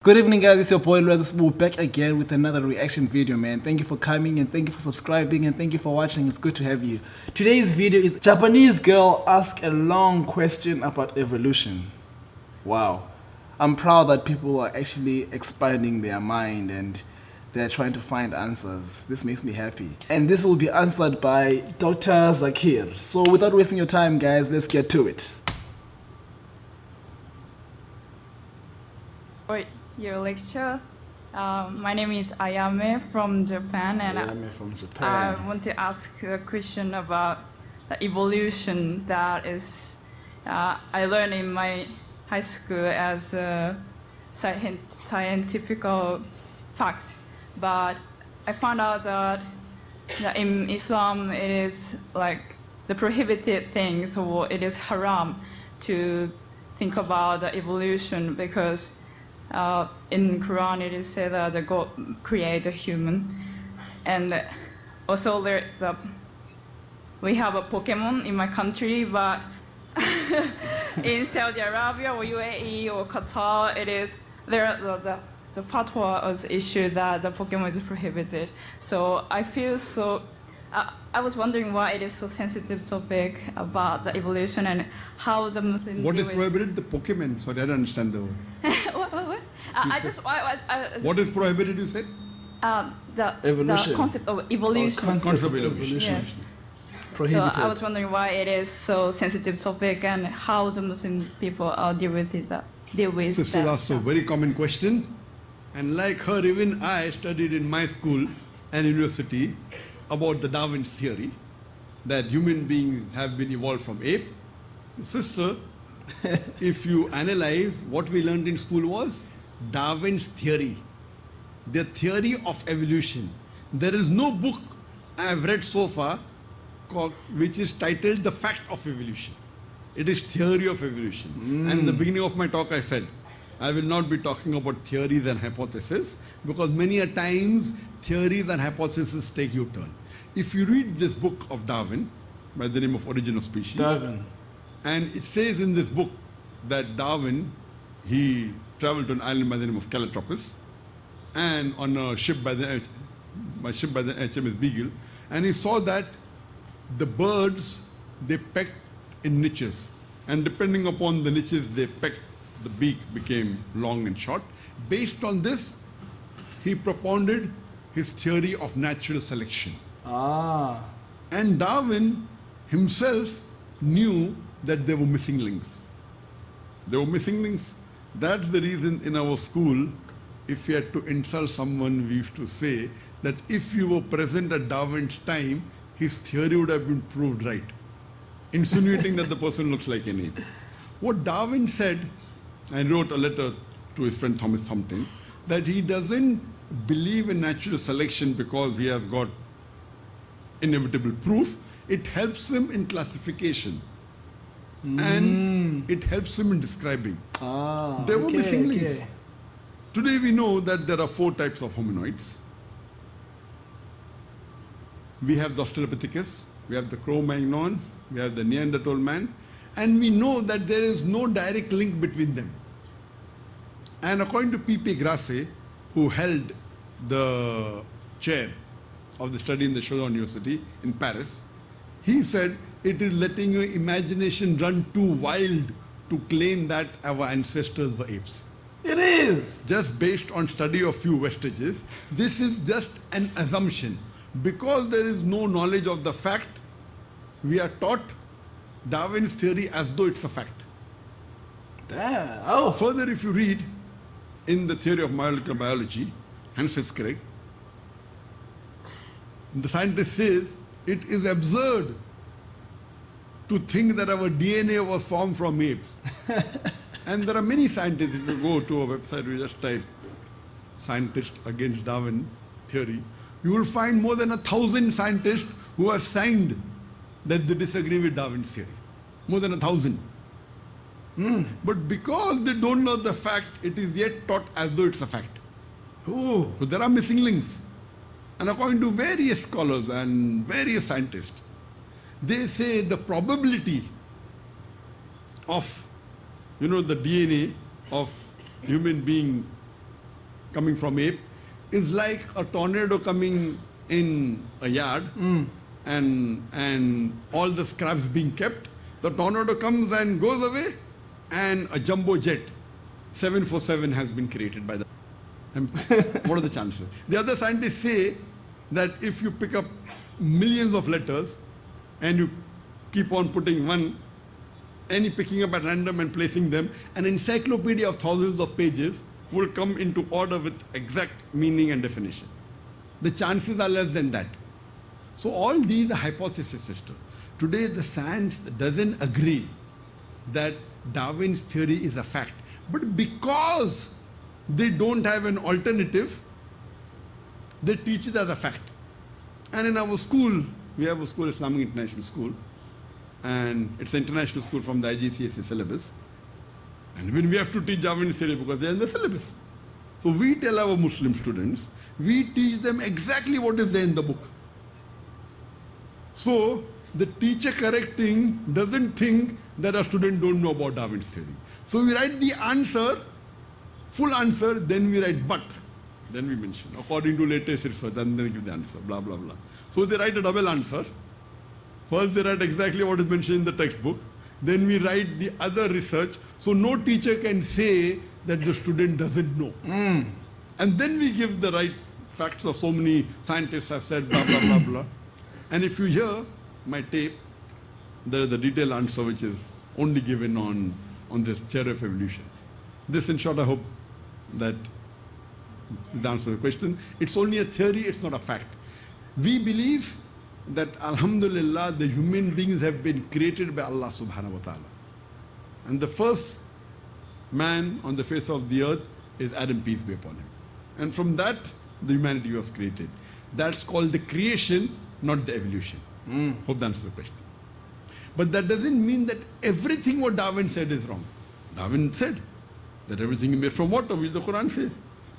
Good evening, guys. It's your boy We're back again with another reaction video, man. Thank you for coming and thank you for subscribing and thank you for watching. It's good to have you. Today's video is Japanese girl ask a long question about evolution. Wow. I'm proud that people are actually expanding their mind and they're trying to find answers. This makes me happy. And this will be answered by Dr. Zakir. So without wasting your time, guys, let's get to it. Your lecture. My name is Ayame from Japan, and Ayame from Japan. I want to ask a question about the evolution that is I learned in my high school as a scientific fact, but I found out that in Islam it is like the prohibited thing, so it is haram to think about the evolution because in Quran it is said that the God created the human, and also we have a Pokemon in my country, but in Saudi Arabia or UAE or Qatar, it is the fatwa was issued that the Pokemon is prohibited. So I feel so. I was wondering why it is so sensitive topic about the evolution and how the Muslims. What is prohibited? The Pokemon. Sorry, I don't understand the word. What? What is prohibited? You said. The concept of evolution. Concept of evolution. Yes. Prohibited. So I was wondering why it is so sensitive topic and how the Muslim people deal with it. Sister asked a very common question, and like her, even I studied in my school and university about the Darwin's theory that human beings have been evolved from ape. Sister, if you analyze what we learned in school was Darwin's theory, the theory of evolution. There is no book I have read so far which is titled The Fact of Evolution. It is theory of evolution. And in the beginning of my talk I said, I will not be talking about theories and hypotheses because many a times theories and hypotheses take your turn. If you read this book of Darwin by the name of Origin of Species, Darwin. And it says in this book that Darwin, he traveled to an island by the name of Calotropis and on a ship by the HMS Beagle, and he saw that the birds, they pecked in niches, and depending upon the niches they pecked, the beak became long and short. Based on this, he propounded his theory of natural selection. And Darwin himself knew that there were missing links. There were missing links. That's the reason in our school, if we had to insult someone, we used to say that if you were present at Darwin's time, his theory would have been proved right, insinuating that the person looks like an ape. What Darwin said, and wrote a letter to his friend Thomas Thumpton, that he doesn't believe in natural selection because he has got inevitable proof. It helps him in classification. And it helps him in describing. There were missing links. Today we know that there are 4 types of hominoids. We have the Australopithecus, we have the Cro-Magnon, we have the Neanderthal man, and we know that there is no direct link between them. And according to P.P. Grassi, who held the chair of the study in the Sorbonne University in Paris, he said it is letting your imagination run too wild to claim that our ancestors were apes. It is! Just based on study of few vestiges, this is just an assumption. Because there is no knowledge of the fact, we are taught Darwin's theory as though it's a fact. Damn. Oh. Further, if you read in the theory of molecular biology, Hans Craig, the scientist says it is absurd to think that our DNA was formed from apes. And there are many scientists, if you go to a website, we just type scientist against Darwin theory, you will find more than 1,000 scientists who have signed that they disagree with Darwin's theory. More than 1,000. But because they don't know the fact, it is yet taught as though it's a fact. Ooh. So there are missing links. And according to various scholars and various scientists, they say the probability of, the DNA of human being coming from ape is like a tornado coming in a yard and all the scraps being kept. The tornado comes and goes away, and a jumbo jet 747 has been created by the. And what are the chances? The other scientists say that if you pick up millions of letters and you keep on putting any picking up at random and placing them, an encyclopedia of thousands of pages will come into order with exact meaning and definition. The chances are less than that. So all these are hypotheses, sister. Today the science doesn't agree that Darwin's theory is a fact. But because they don't have an alternative, they teach it as a fact. And in our school, we have a school, Islamic International School, and it's an international school from the IGCSE syllabus. And when we have to teach Darwin's theory because they're in the syllabus. So we tell our Muslim students, we teach them exactly what is there in the book. So the teacher correcting doesn't think that a student don't know about Darwin's theory. So we write the answer, full answer, then we write but. Then we mention, according to latest research, and then give the answer, blah, blah, blah. So they write a double answer. First they write exactly what is mentioned in the textbook. Then we write the other research. So no teacher can say that the student doesn't know. And then we give the right facts of so many scientists have said, blah, blah, blah, blah. And if you hear my tape, there is the detailed answer which is only given on this theory of evolution. This, in short, I hope that the answer to the question. It's only a theory, it's not a fact. We believe that, alhamdulillah, the human beings have been created by Allah subhanahu wa ta'ala. And the first man on the face of the earth is Adam, peace be upon him. And from that, the humanity was created. That's called the creation, not the evolution. Hope that answers the question. But that doesn't mean that everything what Darwin said is wrong. Darwin said that everything is made from water, which the Quran says.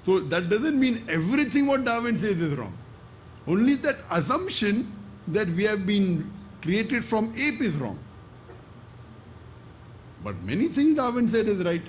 So that doesn't mean everything what Darwin says is wrong. Only that assumption that we have been created from ape is wrong. But many things Darwin said is right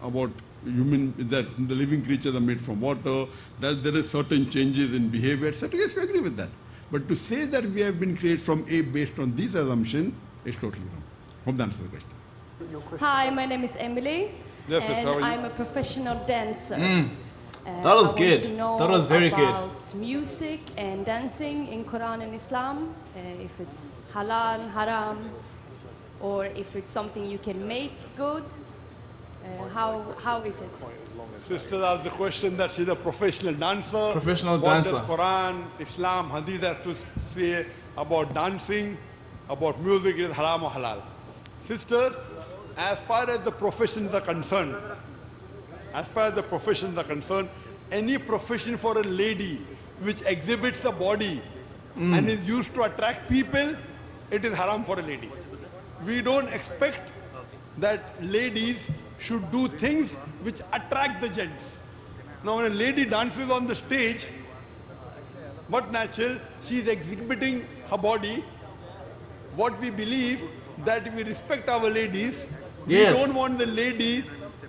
about human, that the living creatures are made from water, that there is certain changes in behavior, etc. Yes, we agree with that. But to say that we have been created from ape based on these assumptions is totally wrong. Hope that answers the question. Hi, my name is Emily. Yes, sister, how are you? I'm a professional dancer. That was I good. Want to know That was very good. about music and dancing in Quran and Islam, if it's halal, haram, or if it's something you can make good. How is it? Sister asked the question that she's a professional dancer. Professional what dancer. Does Quran, Islam, Hadith have to say about dancing, about music, is haram or halal? Sister, as far as the professions are concerned, any profession for a lady which exhibits a body and is used to attract people, it is haram for a lady. We don't expect that ladies should do things which attract the gents. Now when a lady dances on the stage, what natural, she is exhibiting her body. What we believe, that we respect our ladies, Yes. we don't want the ladies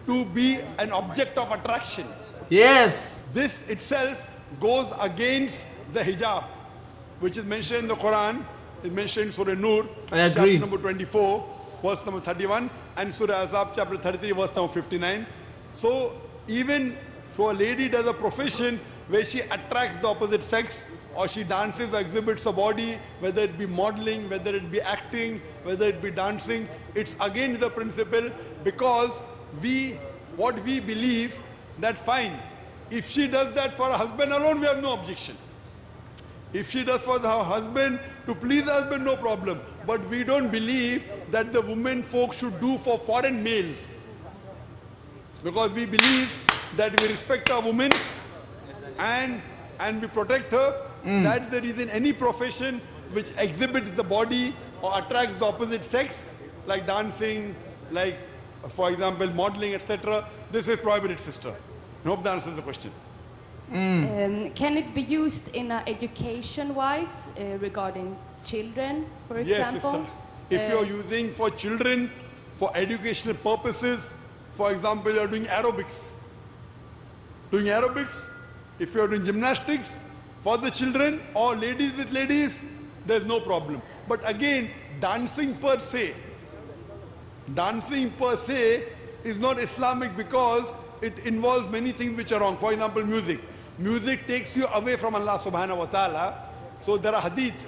to be an object of attraction. Yes. This itself goes against the hijab, which is mentioned in the Quran, is mentioned in Surah Nur, I agree. chapter number 24, verse number 31, and Surah Azab, chapter 33, verse number 59. So even so a lady does a profession where she attracts the opposite sex, or she dances or exhibits a body, whether it be modeling, whether it be acting, whether it be dancing, it's against the principle, because what we believe, that fine, if she does that for her husband alone, we have no objection. If she does for her husband, to please her husband, no problem. But we don't believe that the women folk should do for foreign males. Because we believe that we respect our women and we protect her. That's the reason any profession which exhibits the body or attracts the opposite sex, like dancing, like, for example, modeling, etc., this is prohibited, sister. I hope that answers the question. Can it be used in education-wise regarding children, for Yes, example? sister. If you're using for children, for educational purposes, for example, you're doing aerobics, doing aerobics, if you're doing gymnastics for the children or ladies with ladies, there's no problem. But again, dancing per se is not Islamic because it involves many things which are wrong. For example, music. Music takes you away from Allah subhanahu wa ta'ala. So there are hadith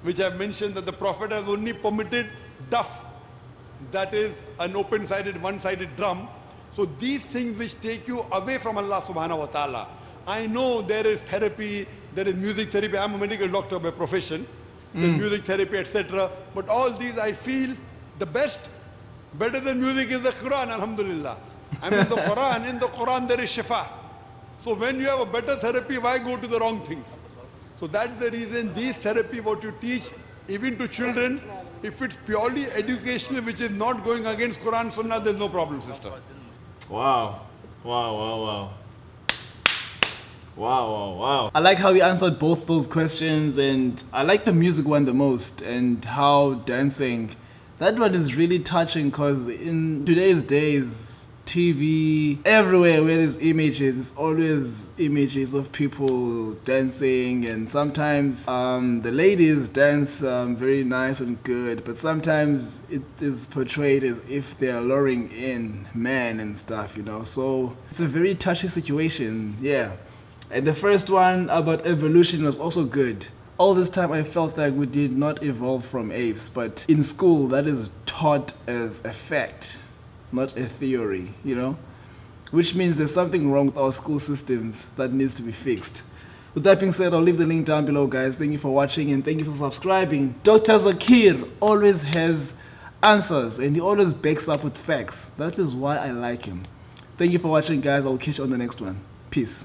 which I've mentioned that the Prophet has only permitted duff, that is an open-sided, one-sided drum. So these things which take you away from Allah subhanahu wa ta'ala. I know there is therapy, there is music therapy. I'm a medical doctor by profession. There's music therapy, etc. But all these I feel the best, better than music is the Quran, alhamdulillah. I mean in the Quran there is shifa. So when you have a better therapy, why go to the wrong things? So that's the reason these therapy, what you teach, even to children, if it's purely educational, which is not going against Quran, Sunnah, there's no problem, sister. Wow. Wow, wow, wow. Wow, wow, wow. I like how he answered both those questions, and I like the music one the most, and how dancing, that one is really touching, because in today's days, TV, everywhere where there's images, it's always images of people dancing, and sometimes the ladies dance very nice and good, but sometimes it is portrayed as if they're luring in men and stuff, you know. So it's a very touchy situation, yeah. And the first one about evolution was also good. All this time I felt like we did not evolve from apes, but in school that is taught as a fact, not a theory, you know? Which means there's something wrong with our school systems that needs to be fixed. With that being said, I'll leave the link down below, guys. Thank you for watching and thank you for subscribing. Dr. Zakir always has answers and he always backs up with facts. That is why I like him. Thank you for watching, guys. I'll catch you on the next one. Peace.